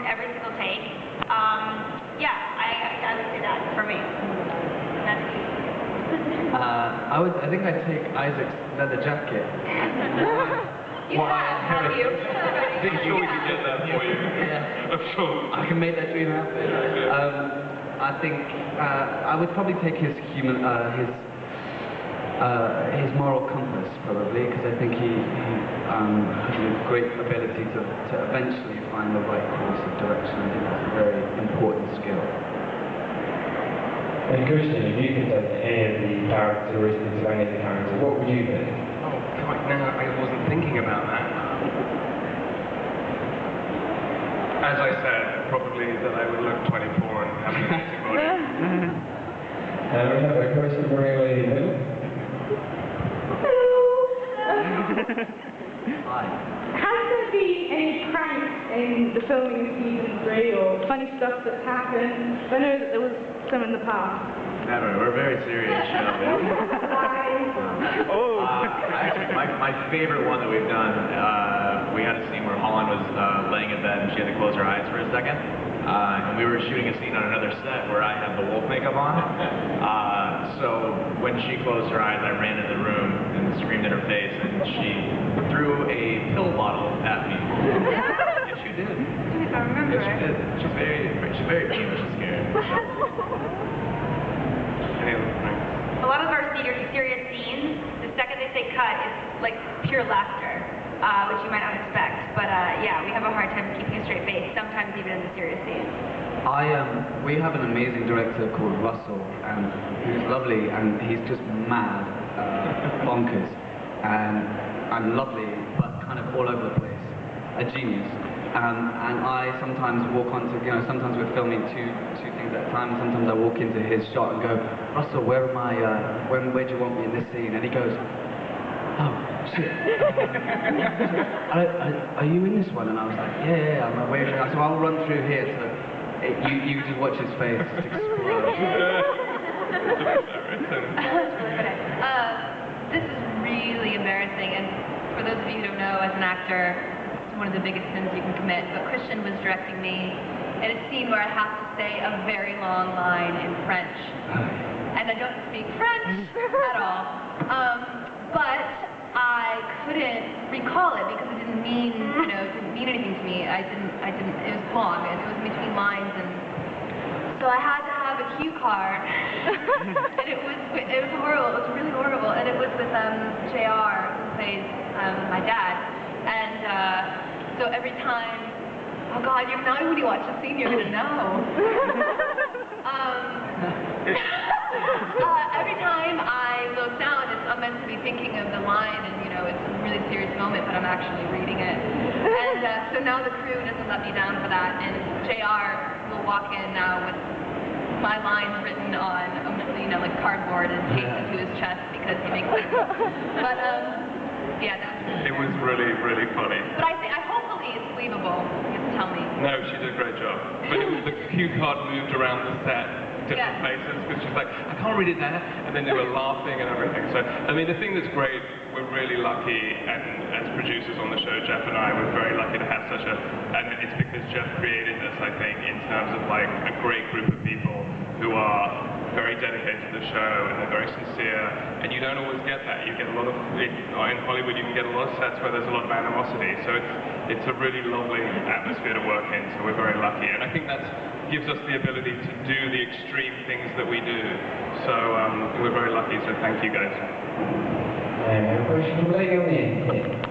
every single take. Yeah, I would say that for me. That's I think I'd take Isaac's leather jacket. You have you? I'm sure we can get that for you. Yeah. I'm sure. I can make that dream happen. I think I would probably take his moral compass, probably, because I think he has a great ability to eventually find the right course of direction. I think that's a very important skill. And Christian, if you could take any of the characteristics of any of the characters, what would you pick? Oh, God, no, I wasn't thinking about that. As I said, probably that I would look 24 and have an amazing body. And we have a question for you in the middle. Hi. Has there been any pranks in the filming of season 3 or funny stuff that's happened? I know that there was some in the past. Never. We're a very serious show. Actually, my favorite one that we've done, we had a scene where Holland was laying in bed and she had to close her eyes for a second. And we were shooting a scene on another set where I had the wolf makeup on. So when she closed her eyes, I ran in the room and screamed in her face, and she threw a pill bottle at me. Yes, she did. If I remember Yes, she did. She's very peevish and scared. A lot of our serious scenes, the second they say cut, it's like pure laughter, which you might not expect. But yeah, we have a hard time keeping a straight face, sometimes even in the serious scenes. We have an amazing director called Russell, and who's lovely, and he's just mad, bonkers, and lovely, but kind of all over the place, a genius. And I sometimes walk onto, sometimes we're filming two things at a time, and sometimes I walk into his shot and go, Russell, where am I, where do you want me in this scene? And he goes, oh, shit. Are you in this one? And I was like, yeah, I'm waiting. So I'll run through here, so you just watch his face just explode. This is really embarrassing, and for those of you who don't know, as an actor, it's one of the biggest sins you can commit. But Christian was directing me in a scene where I have to say a very long line in French, and I don't speak French at all. But I couldn't recall it because it didn't mean, didn't mean anything to me. I didn't. It was long, and it was in between lines, and so I had to have a cue card, and it was horrible. It was really horrible, and it was with JR, who plays my dad, and so every time, oh God, now when you watch the scene, you're gonna know. Every time I look down, I'm meant to be thinking of the line, and it's a really serious moment, but I'm actually reading it. And so now the crew doesn't let me down for that, and JR will walk in now with my lines written on, like cardboard and taped into his chest because he makes it. But yeah, it was really, really funny. But I hopefully it's believable. You have to tell me. No, she did a great job. But the cue card moved around the set, different places, because she's like, I can't read it there, and then they were laughing and everything. So, I mean, the thing that's great, we're really lucky, and as producers on the show, Jeff and I, we're very lucky to have such and it's because Jeff created this, I think, in terms of like a great group of people who are very dedicated to the show, and they're very sincere, and you don't always get that. You get a lot of, in Hollywood, you can get a lot of sets where there's a lot of animosity, so it's a really lovely atmosphere to work in, so we're very lucky, and I think that gives us the ability to do the extreme things that we do, so we're very lucky, so thank you guys. Question for the lady on the end.